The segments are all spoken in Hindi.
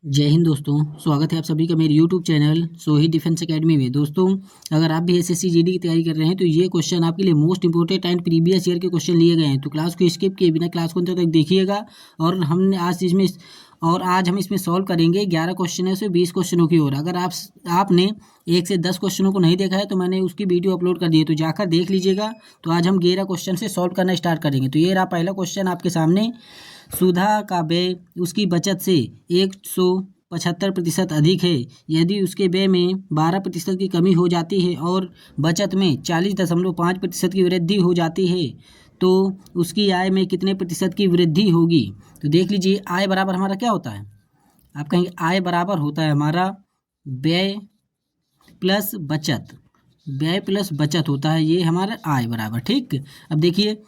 जय हिंद दोस्तों। स्वागत है आप सभी का मेरे YouTube channel Sohit defence academy में। दोस्तों, अगर आप भी एसएससी जीडी की तैयारी कर रहे हैं तो ये क्वेश्चन आपके लिए most important and previous year के क्वेश्चन लिए गए हैं, तो क्लास को स्किप किए बिना क्लास को अंत तक देखिएगा। और हमने आज हम इसमें सॉल्व करेंगे 11 क्वेश्चन से 20 क्वेश्चनों की ओर। अगर आपने 1 से 10 क्वेश्चनों को नहीं देखा है तो मैंने उसकी वीडियो अपलोड कर दी है, तो जाकर देख लीजिएगा। तो आज हम 11 क्वेश्चन से सॉल्व करना स्टार्ट करेंगे। तो ये रहा पहला क्वेश्चन आपके सामने। सुधा का व्यय उसकी बचत से 175% अधिक है। यदि उसके व्यय में 12% की कमी हो जाती है और बचत में 40.5% की वृद्धि हो जाती है तो उसकी आय में कितने प्रतिशत की वृद्धि होगी। तो देख लीजिए, आय बराबर हमारा क्या होता है। आप कहेंगे आय बराबर होता है हमारा व्यय प्लस बचत। व्यय प्लस बचत होता है ये हमारा आय बराबर। ठीक, अब देखिए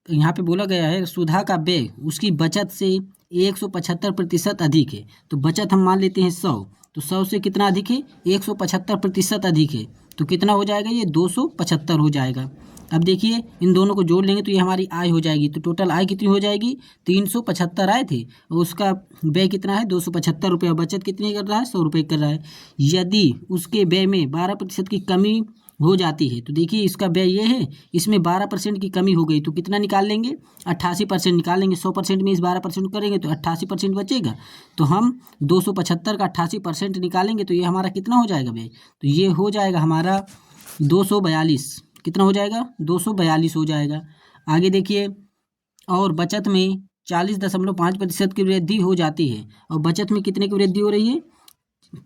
यहाँ पे बोला गया है सुधा का व्यय उसकी बचत से 175% अधिक है। तो बचत हम मान लेते हैं 100, तो 100 से कितना अधिक है, 175% अधिक है। तो कितना हो जाएगा, ये 275 हो जाएगा। अब देखिए इन दोनों को जोड़ लेंगे तो ये हमारी आय हो जाएगी। तो टोटल आय कितनी हो जाएगी, 375 आए थे और उसका व्यय कितना है, 275 रुपये। बचत कितनी कर रहा है, 100 रुपये कर रहा है। यदि उसके व्यय में 12% की कमी हो जाती है, तो देखिए इसका व्यय ये है, इसमें 12% की कमी हो गई तो कितना निकाल लेंगे, 88% निकालेंगे। 100% में इस 12% करेंगे तो 88% बचेगा। तो हम 275 का 88% निकालेंगे तो ये हमारा कितना हो जाएगा व्यय, तो ये हो जाएगा हमारा 242। कितना हो जाएगा, 242 हो जाएगा। आगे देखिए, और बचत में 40.5% की वृद्धि हो जाती है। और बचत में कितने की वृद्धि हो रही है,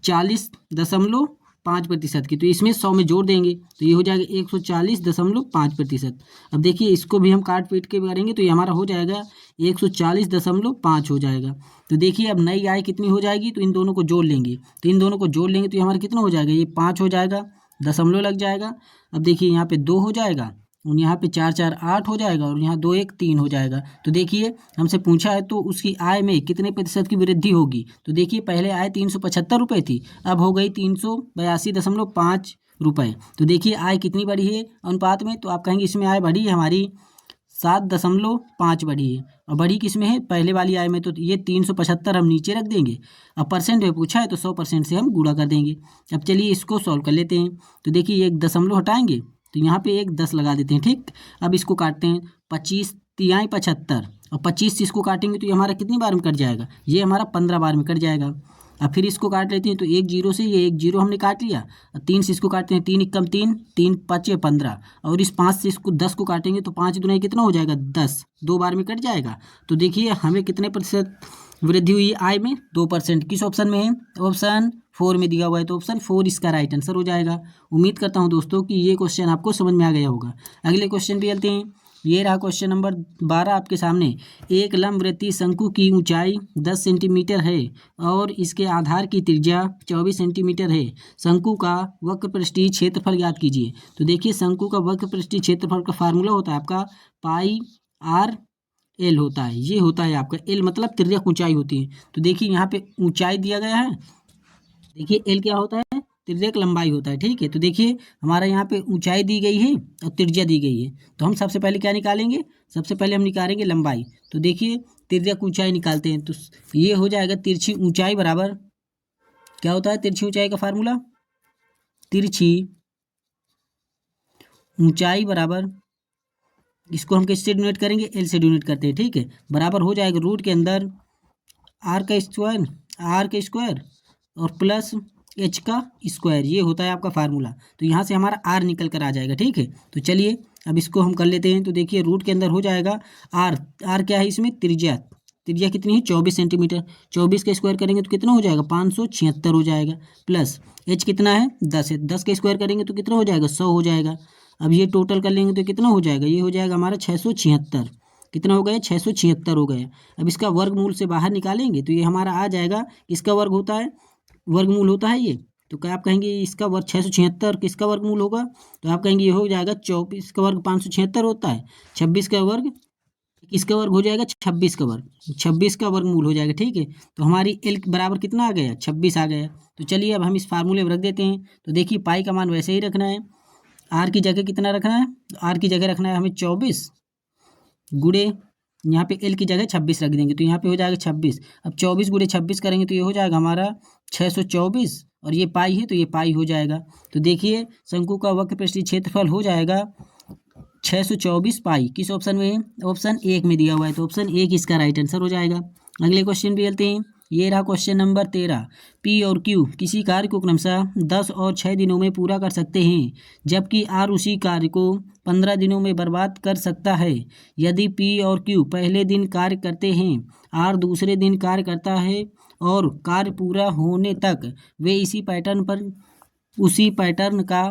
40.5% की। तो इसमें 100 में जोड़ देंगे तो ये हो जाएगा 140.5%। अब देखिए इसको भी हम काट पीट के करेंगे तो ये हमारा हो जाएगा 140.5 हो जाएगा। तो देखिए अब नई आय कितनी हो जाएगी, तो इन दोनों को जोड़ लेंगे। तो इन दोनों को जोड़ लेंगे तो ये हमारा कितना हो जाएगा, ये 5 हो जाएगा, दशमलव लग जाएगा। अब देखिए यहाँ पे 2 हो जाएगा और यहाँ पे 4 4 8 हो जाएगा और यहाँ 2 1 3 हो जाएगा। तो देखिए हमसे पूछा है तो उसकी आय में कितने प्रतिशत की वृद्धि होगी। तो देखिए पहले आय 375 रुपये थी, अब हो गई 382.5 रुपये। तो देखिए आय कितनी बढ़ी है अनुपात में, तो आप कहेंगे इसमें आय बढ़ी है हमारी 7.5 बढ़ी है। और बढ़ी किस में है, पहले वाली आय में। तो ये 375 हम नीचे रख देंगे। अब परसेंट में पूछा है तो 100% से हम गुणा कर देंगे। अब चलिए इसको सॉल्व कर लेते हैं। तो देखिए एक दशमलव हटाएंगे तो यहाँ पे एक 10 लगा देते हैं। ठीक, अब इसको काटते हैं, 25 तियाई 75 और 25 से इसको काटेंगे तो ये हमारा कितनी बार में कट जाएगा, ये हमारा 15 बार में कट जाएगा। अब फिर इसको काट लेते हैं तो एक जीरो से ये एक जीरो हमने काट लिया। 3 से इसको काटते हैं, 3 एकम 3, 3 5 15 और इस 5 से इसको 10 को काटेंगे तो 5 दुना कितना हो जाएगा, 10, 2 बार में कट जाएगा। तो देखिए हमें कितने प्रतिशत वृद्धि हुई आय में, 2%। किस ऑप्शन में है, ऑप्शन 4 में दिया हुआ है। तो ऑप्शन 4 इसका राइट आंसर हो जाएगा। उम्मीद करता हूं दोस्तों कि ये क्वेश्चन आपको समझ में आ गया होगा। अगले क्वेश्चन पे चलते हैं। ये रहा क्वेश्चन नंबर 12 आपके सामने। एक लंबवृत्तीय शंकु की ऊंचाई 10 सेंटीमीटर है और इसके आधार की त्रिज्या 24 सेंटीमीटर है। शंकु का वक्रपृष्ठीय क्षेत्रफल ज्ञात कीजिए। तो देखिए शंकु का वक्रपृष्ठीय क्षेत्रफल का फार्मूला होता है आपका पाई आर एल होता है। ये होता है आपका एल, मतलब तिर्यक ऊंचाई होती है। तो देखिए यहाँ पे ऊंचाई दिया गया है, देखिए एल क्या होता है, तिर्यक लंबाई होता है। ठीक है, तो देखिए हमारा यहाँ पे ऊंचाई दी गई है और त्रिज्या दी गई है। तो हम सबसे पहले क्या निकालेंगे, सबसे पहले हम निकालेंगे लंबाई। तो देखिए तिर्यक ऊंचाई निकालते हैं तो ये हो जाएगा तिरछी ऊंचाई बराबर, क्या होता है तिरछी ऊंचाई का फार्मूला, तिरछी ऊंचाई बराबर, इसको हम किससे डोनेट करेंगे, एल से डोनेट करते हैं। ठीक है, बराबर हो जाएगा रूट के अंदर आर का स्क्वायर और प्लस एच का स्क्वायर। ये होता है आपका फार्मूला। तो यहाँ से हमारा आर निकल कर आ जाएगा। ठीक है, तो चलिए अब इसको हम कर लेते हैं। तो देखिए रूट के अंदर हो जाएगा आर क्या है इसमें, त्रिज्या कितनी है, 24 सेंटीमीटर। 24 का स्क्वायर करेंगे तो कितना हो जाएगा, 576 हो जाएगा। प्लस एच कितना है, 10 है, 10 का स्क्वायर करेंगे तो कितना हो जाएगा, 100 हो जाएगा। अब ये टोटल कर लेंगे तो कितना हो जाएगा, ये हो जाएगा हमारा 676। कितना हो गया, 676 हो गया। अब इसका वर्गमूल से बाहर निकालेंगे तो ये हमारा आ जाएगा, इसका वर्ग होता है, वर्गमूल होता है ये। तो क्या आप कहेंगे इसका वर्ग 676 किसका वर्गमूल होगा, तो आप कहेंगे ये हो जाएगा 24 का वर्ग 576 होता है, 26 का वर्ग किसका वर्ग हो जाएगा, 26 का वर्ग, 26 का वर्गमूल हो जाएगा। ठीक है, तो हमारी एल बराबर कितना आ गया, 26 आ गया। तो चलिए अब हम इस फार्मूले में रख देते हैं। तो देखिए पाई का मान वैसे ही रखना है, आर की जगह कितना रखना है, आर की जगह रखना है हमें 24 गुणे यहाँ पे एल की जगह 26 रख देंगे, तो यहाँ पे हो जाएगा 26। अब 24 गुणे 26 करेंगे तो ये हो जाएगा हमारा 624, और ये पाई है तो ये पाई हो जाएगा। तो देखिए शंकु का वक्रपृष्ठीय क्षेत्रफल हो जाएगा 624 पाई। किस ऑप्शन में है? ऑप्शन 1 में दिया हुआ है, तो ऑप्शन 1 इसका राइट आंसर हो जाएगा। अगले क्वेश्चन पे चलते हैं। ये रहा क्वेश्चन नंबर 13। पी और क्यू किसी कार्य को क्रमशः 10 और 6 दिनों में पूरा कर सकते हैं, जबकि आर उसी कार्य को 15 दिनों में बर्बाद कर सकता है। यदि पी और क्यू पहले दिन कार्य करते हैं, आर दूसरे दिन कार्य करता है और कार्य पूरा होने तक वे उसी पैटर्न का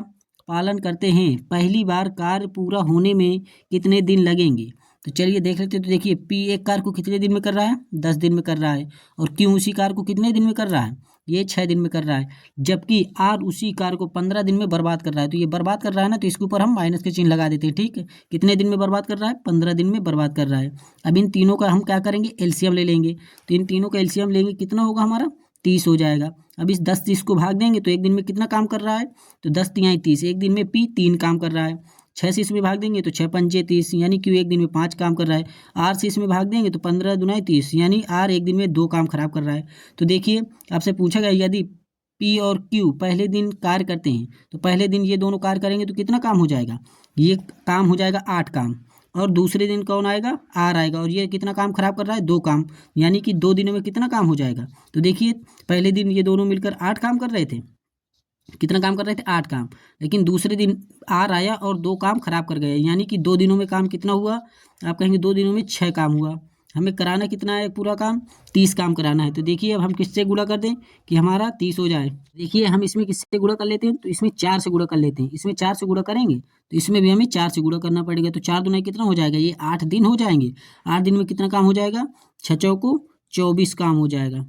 पालन करते हैं, पहली बार कार्य पूरा होने में कितने दिन लगेंगे? तो चलिए देख लेते हैं। तो देखिए पी एक कार्य को कितने दिन में कर रहा है? 10 दिन में कर रहा है। और क्यों उसी कार्य को कितने दिन में कर रहा है? ये 6 दिन में कर रहा है। जबकि आर उसी कार्य को 15 दिन में बर्बाद कर रहा है। तो ये बर्बाद कर रहा है ना, तो इसके ऊपर हम माइनस के चिन्ह लगा देते हैं। ठीक है, कितने दिन में बर्बाद कर रहा है? 15 दिन में बर्बाद कर रहा है। अब इन तीनों का हम क्या करेंगे? एलसीएम ले लेंगे। तो इन तीनों का एलसीएम लेंगे, कितना होगा हमारा? 30 हो जाएगा। अब इस 10-30 को भाग देंगे तो एक दिन में कितना काम कर रहा है? तो 10 तिहाई 30, एक दिन में पी 3 काम कर रहा है। 6 से इसमें भाग देंगे तो 6 पंजे 30, यानी क्यू एक दिन में 5 काम कर रहा है। आर से इसमें भाग देंगे तो 15 दुनाई 30, यानी आर एक दिन में 2 काम खराब कर रहा है। तो देखिए आपसे पूछा गया यदि पी और क्यू पहले दिन कार्य करते हैं, तो पहले दिन ये दोनों कार्य करेंगे तो कितना काम हो जाएगा? ये काम हो जाएगा 8 काम। और दूसरे दिन कौन आएगा? आर आएगा। और ये कितना काम खराब कर रहा है? 2 काम, यानी कि 2 दिनों में कितना काम हो जाएगा? तो देखिए पहले दिन ये दोनों मिलकर 8 काम कर रहे थे। कितना काम कर रहे थे? 8 काम। लेकिन दूसरे दिन आर आया और 2 काम खराब कर गए, यानी कि 2 दिनों में काम कितना हुआ? आप कहेंगे 2 दिनों में 6 काम हुआ। हमें कराना कितना है? पूरा काम 30 काम कराना है। तो देखिए अब हम किससे गुणा कर दें कि हमारा 30 हो जाए? देखिए हम इसमें किससे गुणा कर लेते हैं? तो इसमें 4 से गुणा कर लेते हैं। इसमें 4 से गुणा करेंगे तो इसमें भी हमें 4 से गुणा करना पड़ेगा। तो 4 दुना कितना हो जाएगा? ये 8 दिन हो जाएंगे। 8 दिन में कितना काम हो जाएगा? 6 चौको 24 काम हो जाएगा।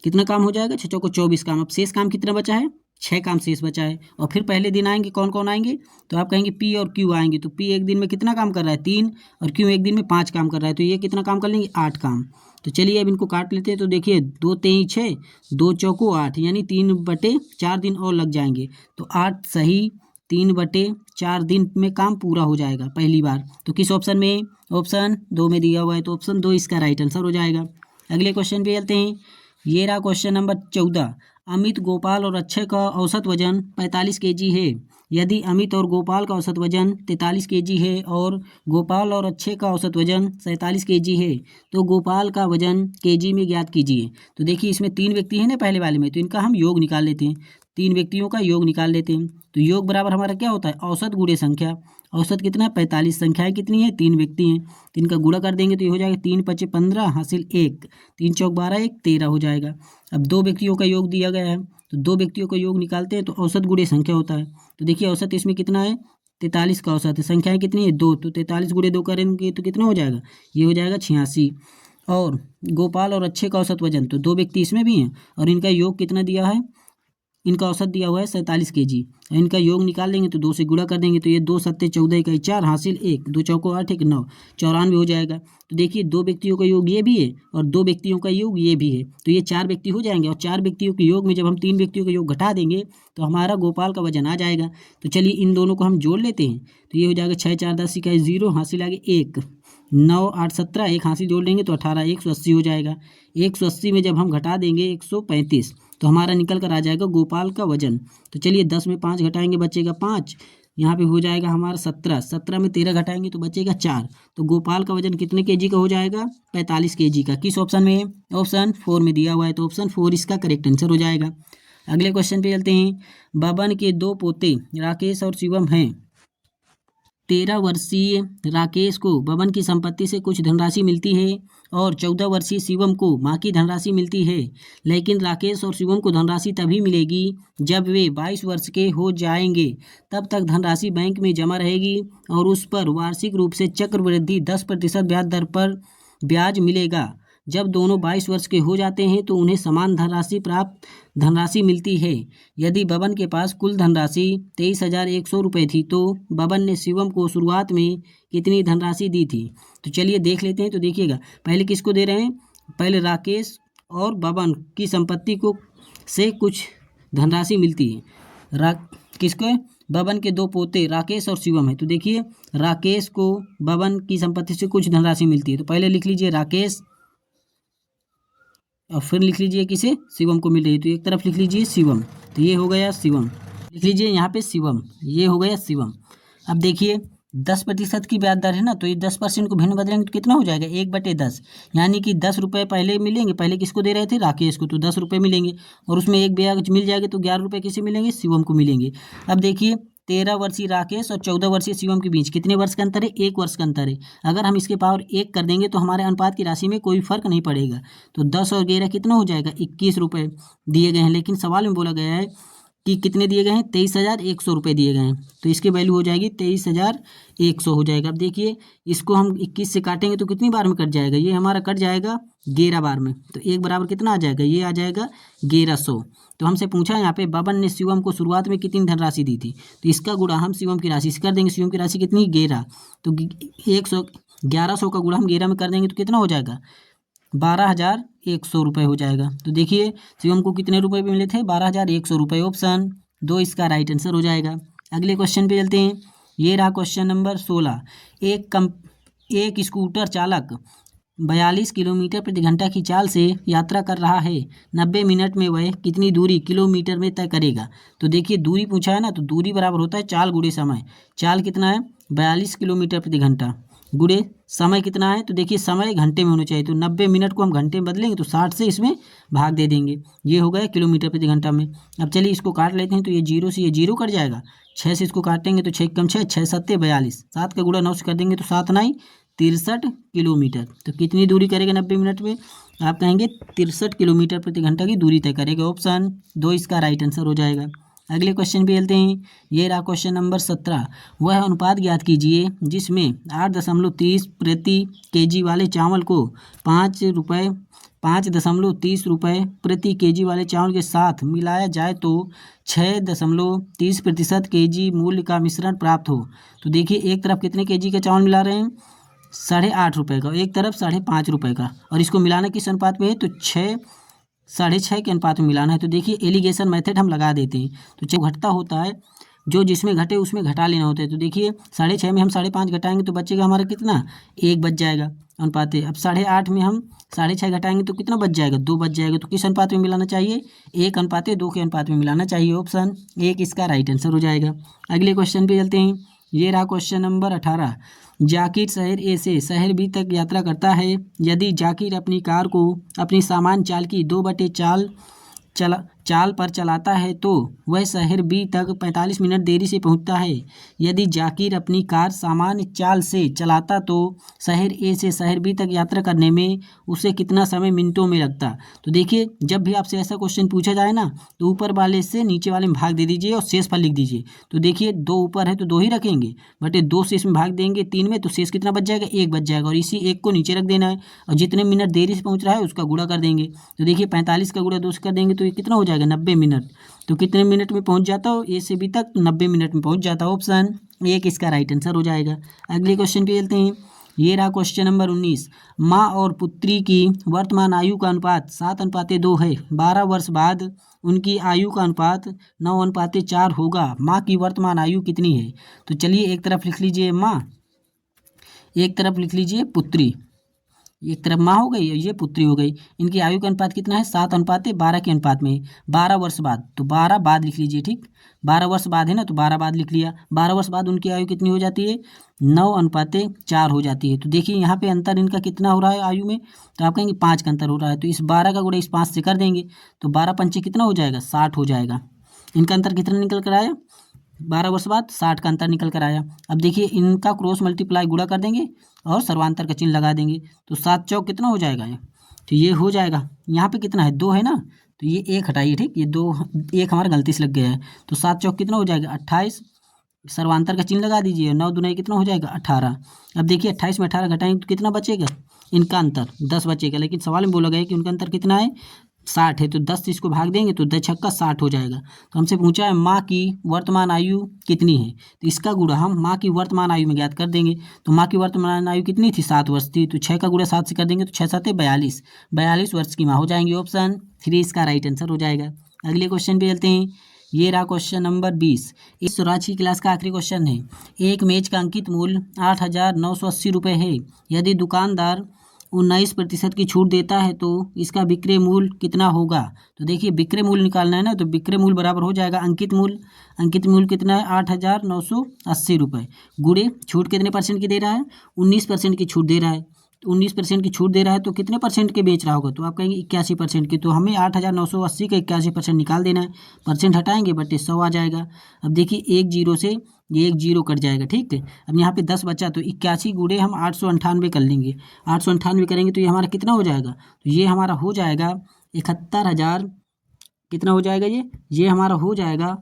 कितना काम हो जाएगा? 6 चौको 24 काम। अब शेष काम कितना बचा है? 6 काम शेष बचा है। और फिर पहले दिन आएंगे, कौन कौन आएंगे? तो आप कहेंगे पी और क्यू आएंगे। तो पी एक दिन में कितना काम कर रहा है? 3, और क्यू एक दिन में 5 काम कर रहा है। तो ये कितना काम कर लेंगे? 8 काम। तो चलिए अब इनको काट लेते हैं। तो देखिए 2 तेई 6, 2 चौको 8, यानी 3/4 दिन और लग जाएंगे। तो 8 सही 3/4 दिन में काम पूरा हो जाएगा पहली बार। तो किस ऑप्शन में? ऑप्शन 2 में दिया हुआ है, तो ऑप्शन 2 इसका राइट आंसर हो जाएगा। अगले क्वेश्चन पे चलते हैं। ये रहा क्वेश्चन नंबर 14। अमित, गोपाल और अक्षय का औसत वजन 45 केजी है। यदि अमित और गोपाल का औसत वजन 43 केजी है और गोपाल और अक्षय का औसत वजन 47 केजी है, तो गोपाल का वजन केजी में ज्ञात कीजिए। तो देखिए इसमें 3 व्यक्ति हैं ना पहले वाले में, तो इनका हम योग निकाल लेते हैं। 3 व्यक्तियों का योग निकाल लेते हैं। तो योग बराबर हमारा क्या होता है? औसत गुणे संख्या। औसत कितना है? 45। संख्याएं कितनी है? 3 व्यक्ति हैं, तो इनका गुणा कर देंगे तो ये हो जाएगा 3 × 5 = 15 हासिल 1, 3 चौक 12, 1 13 हो जाएगा। अब 2 व्यक्तियों का योग दिया गया है, तो 2 व्यक्तियों का योग निकालते हैं तो औसत गुणे संख्या होता है। तो देखिए औसत इसमें कितना है? 43 का औसत है। संख्याएं कितनी है? 2, तो 43 × 2 करेंगे तो कितना हो जाएगा? ये हो जाएगा 86। और गोपाल और अक्षय का औसत वजन, तो 2 व्यक्ति इसमें भी हैं और इनका योग कितना दिया है? इनका औसत दिया हुआ है 47 केजी। इनका योग निकाल लेंगे तो 2 से गुणा कर देंगे तो ये 2 सत्ते 14, इकाई 4 हासिल 1, 2 चौको 8, 1 9, 94 हो जाएगा। तो देखिए 2 व्यक्तियों का योग ये भी है और 2 व्यक्तियों का योग ये भी है, तो ये 4 व्यक्ति हो जाएंगे। और 4 व्यक्तियों के योग में जब हम 3 व्यक्तियों का योग घटा देंगे तो हमारा गोपाल का वजन आ जाएगा। तो चलिए इन दोनों को हम जोड़ लेते हैं। तो ये हो जाएगा 6 4 10, इकाई 0 हासिल आगे 1, 9 8 17, 1 हासिल जोड़ लेंगे तो 18, 180 हो जाएगा। 180 में जब हम घटा देंगे 135, तो हमारा निकल कर आ जाएगा गोपाल का वजन। तो चलिए 10 में 5 घटाएंगे बचेगा 5, यहाँ पे हो जाएगा हमारा 17, 17 में 13 घटाएंगे तो बचेगा 4। तो गोपाल का वजन कितने केजी का हो जाएगा? 45 केजी का। किस ऑप्शन में? ऑप्शन 4 में दिया हुआ है, तो ऑप्शन 4 इसका करेक्ट आंसर हो जाएगा। अगले क्वेश्चन पे चलते हैं। बबन के 2 पोते राकेश और शिवम हैं। 13 वर्षीय राकेश को बबन की संपत्ति से कुछ धनराशि मिलती है और 14 वर्षीय शिवम को माँ की धनराशि मिलती है। लेकिन राकेश और शिवम को धनराशि तभी मिलेगी जब वे 22 वर्ष के हो जाएंगे। तब तक धनराशि बैंक में जमा रहेगी और उस पर वार्षिक रूप से चक्रवृद्धि 10% ब्याज दर पर ब्याज मिलेगा। जब दोनों 22 वर्ष के हो जाते हैं तो उन्हें समान धनराशि मिलती है। यदि बबन के पास कुल धनराशि 23,100 रुपये थी तो बबन ने शिवम को शुरुआत में कितनी धनराशि दी थी? तो चलिए देख लेते हैं। तो देखिएगा पहले किसको दे रहे हैं? पहले राकेश और बबन की संपत्ति को से कुछ धनराशि मिलती है। किसके, बबन के दो पोते राकेश और शिवम है। तो देखिए राकेश को बबन की संपत्ति से कुछ धनराशि मिलती है, तो पहले लिख लीजिए राकेश और फिर लिख लीजिए किसे, शिवम को मिल रही है, तो एक तरफ लिख लीजिए शिवम, तो ये हो गया शिवम, लिख लीजिए यहाँ पे शिवम, ये हो गया शिवम। अब देखिए 10% की ब्याज दर है ना, तो ये 10% को भिन्न बदलेंगे तो कितना हो जाएगा, 1/10, यानी कि 10 रुपये पहले मिलेंगे, पहले किसको दे रहे थे, राकेश को, तो 10 रुपये मिलेंगे और उसमें एक ब्याज मिल जाएगा, तो 11 रुपये किसे मिलेंगे, शिवम को मिलेंगे। अब देखिए 13 वर्षीय राकेश और 14 वर्षीय शिवम के बीच कितने वर्ष का अंतर है, 1 वर्ष का अंतर है। अगर हम इसके पावर 1 कर देंगे तो हमारे अनुपात की राशि में कोई फर्क नहीं पड़ेगा, तो 10 और 11 कितना हो जाएगा, 21 रुपये दिए गए हैं, लेकिन सवाल में बोला गया है कि कितने दिए गए हैं, 23,100 रुपये दिए गए हैं, तो इसकी वैल्यू हो जाएगी 23,100 हो जाएगा। अब देखिए इसको हम 21 से काटेंगे तो कितनी बार में कट जाएगा, ये हमारा कट जाएगा 11 बार में, तो एक बराबर कितना आ जाएगा, ये आ जाएगा 1100। तो हमसे पूछा यहाँ पे बबन ने शिवम को शुरुआत में कितनी धनराशि दी थी, तो इसका गुणा हम शिवम की राशि से कर देंगे, शिवम की राशि कितनी, 11, तो 1100 का गुणा हम 11 में कर देंगे तो कितना हो जाएगा, 12,100 रुपये हो जाएगा। तो देखिए शिवम को कितने रुपए मिले थे, 12,100 रुपये, ऑप्शन 2 इसका राइट आंसर हो जाएगा। अगले क्वेश्चन पे चलते हैं, ये रहा क्वेश्चन नंबर 16। एक स्कूटर चालक 42 किलोमीटर प्रति घंटा की चाल से यात्रा कर रहा है, 90 मिनट में वह कितनी दूरी किलोमीटर में तय करेगा। तो देखिए दूरी पूछा है ना, तो दूरी बराबर होता है चाल गुणे समय, चाल कितना है 42 किलोमीटर प्रति घंटा गुणे समय कितना है, तो देखिए समय घंटे में होना चाहिए, तो 90 मिनट को हम घंटे में बदलेंगे तो 60 से इसमें भाग दे देंगे, ये हो गया किलोमीटर प्रति घंटा में। अब चलिए इसको काट लेते हैं, तो ये 0 से ये 0 कट जाएगा, 6 से इसको काटेंगे तो 6 कम 6, 6 7 42, 7 का गुणा 9 से कर देंगे तो 7 9 63 किलोमीटर। तो कितनी दूरी करेगा 90 मिनट में, आप कहेंगे 63 किलोमीटर प्रति घंटा की दूरी तय करेगा, ऑप्शन 2 इसका राइट आंसर हो जाएगा। अगले क्वेश्चन पे चलते हैं, ये रहा क्वेश्चन नंबर 17। वह अनुपात ज्ञात कीजिए जिसमें 8.30 प्रति केजी वाले चावल को 5.30 रुपये प्रति केजी वाले चावल के साथ मिलाया जाए तो 6.30% केजी मूल्य का मिश्रण प्राप्त हो। तो देखिए एक तरफ कितने केजी का चावल मिला रहे हैं, 8.5 रुपये का, एक तरफ 5.5 रुपये का, और इसको मिलाना किस अनुपात में है, तो 6:6 के अनुपात में मिलाना है। तो देखिए एलिगेशन मेथड हम लगा देते हैं, तो जो घटता होता है, जो जिसमें घटे उसमें घटा लेना होता है। तो देखिए 6.5 में हम 5.5 घटाएंगे तो बचेगा हमारा कितना, 1 बच जाएगा अनुपात है। अब 8.5 में हम 6.5 घटाएंगे तो कितना बच जाएगा, 2 बच जाएगा। तो किस अनुपात में मिलाना चाहिए, 1:2 के अनुपात में मिलाना चाहिए, ऑप्शन 1 इसका राइट आंसर हो जाएगा। अगले क्वेश्चन पे चलते हैं, ये रहा क्वेश्चन नंबर 18। जाकिर शहर ए से शहर बी तक यात्रा करता है, यदि जाकिर अपनी कार को अपनी सामान्य चाल की 2/4 चाल पर चलाता है तो वह शहर बी तक 45 मिनट देरी से पहुंचता है। यदि जाकिर अपनी कार सामान्य चाल से चलाता तो शहर ए से शहर बी तक यात्रा करने में उसे कितना समय मिनटों में लगता। तो देखिए जब भी आपसे ऐसा क्वेश्चन पूछा जाए ना, तो ऊपर वाले से नीचे वाले में भाग दे दीजिए और शेष पर लिख दीजिए। तो देखिए 2 ऊपर है तो 2 ही रखेंगे, बट 2 से इसमें भाग देंगे 3 में, तो शेष कितना बच जाएगा, 1 बच जाएगा, और इसी 1 को नीचे रख देना है, और जितने मिनट देरी से पहुँच रहा है उसका गुणा कर देंगे। तो देखिए 45 का गुणा 2 से कर देंगे तो ये कितना हो जाएगा, 90 मिनट। तो कितने मिनट में पहुंच जाता हो ए से बी तक, 90 मिनट में पहुंच जाता है, ऑप्शन 1 इसका राइट आंसर हो जाएगा। अगले क्वेश्चन पे चलते हैं, ये रहा क्वेश्चन नंबर 19। माँ और पुत्री की वर्तमान आयु का अनुपात 7:2 है, 12 वर्ष बाद उनकी आयु का अनुपात 9:4 होगा। माँ की वर्तमान आयु कितनी है। तो चलिए एक तरफ लिख लीजिए माँ, एक तरफ लिख लीजिए पुत्री, एक तरफ माँ हो गई और ये पुत्री हो गई। इनकी आयु का अनुपात कितना है, 7:12 के अनुपात में, 12 वर्ष बाद, तो 12 बाद लिख लीजिए, ठीक, 12 वर्ष बाद है ना, तो 12 बाद लिख लिया। 12 वर्ष बाद उनकी आयु कितनी हो जाती है, 9:4 हो जाती है। तो देखिए यहाँ पे अंतर इनका कितना हो रहा है आयु में, तो आप कहेंगे 5 का अंतर हो रहा है, तो इस 12 का गुणा इस 5 से कर देंगे तो 12 पंचे कितना हो जाएगा, 60 हो जाएगा। इनका अंतर कितना निकल कर आया, 12 वर्ष बाद 60 का अंतर निकल कर आया। अब देखिए इनका क्रॉस मल्टीप्लाई गुणा कर देंगे और सर्वांतर का चिन्ह लगा देंगे, तो 7 चौक कितना हो जाएगा, तो ये हो जाएगा। यहाँ पे कितना है, 2 है ना, तो ये 1 हटाइए, ठीक, ये 2 1 हमारा गलती से लग गया है, तो 7 चौक कितना हो जाएगा, 28, सर्वांतर का चिन्ह लगा दीजिए, 9 दूना कितना हो जाएगा, 18। अब देखिए 28 में 18 घटाएंगे तो कितना बचेगा, इनका अंतर 10 बचेगा, लेकिन सवाल में बोला गया है कि उनका अंतर कितना है, 60 है, तो 10 से इसको भाग देंगे तो 10 छक्का 60 हो जाएगा। तो हमसे पूछा है माँ की वर्तमान आयु कितनी है, तो इसका गुणा हम माँ की वर्तमान आयु में ज्ञात कर देंगे। तो माँ की वर्तमान आयु कितनी थी, 7 वर्ष थी, तो 6 का गुणा 7 से कर देंगे तो 6 7 42 वर्ष की माँ हो जाएंगी, ऑप्शन 3 इसका राइट आंसर हो जाएगा। अगले क्वेश्चन पे चलते हैं, ये रहा क्वेश्चन नंबर 20। इस राशि क्लास का आखिरी क्वेश्चन है। एक मेज का अंकित मूल्य 8,980 रुपये है। यदि दुकानदार 19% की छूट देता है तो इसका विक्रय मूल्य कितना होगा। तो देखिए विक्रय मूल्य निकालना है ना, तो विक्रय मूल्य बराबर हो जाएगा अंकित मूल्य। अंकित मूल्य कितना है 8,980 रुपये गुणे छूट कितने परसेंट की दे रहा है 19% की छूट दे रहा है। 19% की छूट दे रहा है तो कितने परसेंट के बेच रहा होगा, तो आप कहेंगे 81% की। तो हमें 8,980 का 81% निकाल देना है। परसेंट हटाएंगे बटे 100 आ जाएगा। अब देखिए एक जीरो से ये एक जीरो कट जाएगा, ठीक है। अब यहाँ पे 10 बचा तो 81 गुणे हम 898 कर लेंगे। 898 करेंगे तो ये हमारा कितना हो जाएगा, तो ये हमारा हो जाएगा 71,000। कितना हो जाएगा ये हमारा हो जाएगा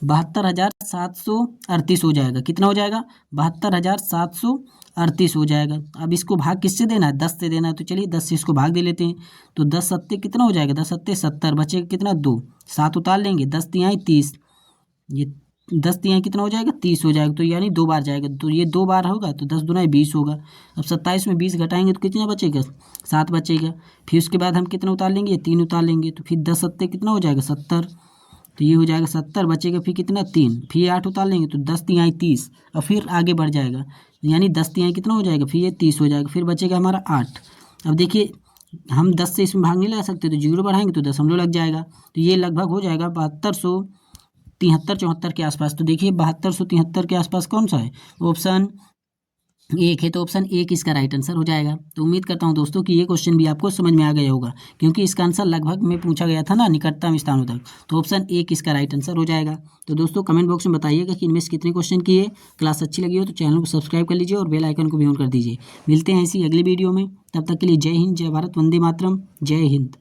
72,738 हो जाएगा। कितना हो जाएगा 72,738 हो जाएगा। अब इसको भाग किससे देना है 10 से देना है, तो चलिए 10 से इसको भाग दे लेते हैं। तो 10 सत्ते कितना हो जाएगा 10 सत्ते 70, बचेगा कितना 2, 7 उतार लेंगे 10 तिहाई 30। ये 10 तिहाई कितना हो जाएगा 30 हो जाएगा, तो यानी 2 बार जाएगा, तो ये 2 बार होगा तो 10 दूना 20 होगा। अब 27 में 20 घटाएंगे तो कितना बचेगा 7 बचेगा। फिर उसके बाद हम कितना उतार लेंगे 3 उतार लेंगे, तो फिर 10 सत्ते कितना हो जाएगा 70, तो ये हो जाएगा 70 बचेगा। फिर कितना 3, फिर 8 उतार लेंगे तो 10 तिहाई 30, और फिर आगे बढ़ जाएगा यानी 10 तिहाई कितना हो जाएगा फिर ये 30 हो जाएगा। फिर बचेगा हमारा 8। अब देखिए हम 10 से इसमें भाग नहीं लगा सकते, तो जीरो बढ़ाएंगे तो दशमलव लग जाएगा, तो ये लगभग हो जाएगा 7273-74 के आसपास। तो देखिए 7273 के आसपास कौन सा है ऑप्शन एक है, तो ऑप्शन एक इसका राइट आंसर हो जाएगा। तो उम्मीद करता हूं दोस्तों कि ये क्वेश्चन भी आपको समझ में आ गया होगा, क्योंकि इसका आंसर लगभग में पूछा गया था ना निकटतम स्थानों तक, तो ऑप्शन एक इसका राइट आंसर हो जाएगा। तो दोस्तों कमेंट बॉक्स में बताइएगा कि इनमें से कितने क्वेश्चन किए। क्लास अच्छी लगी हो तो चैनल को सब्सक्राइब कर लीजिए और बेल आइकन को भी ऑन कर दीजिए। मिलते हैं इसी अगली वीडियो में, तब तक के लिए जय हिंद, जय भारत, वंदे मातरम, जय हिंद।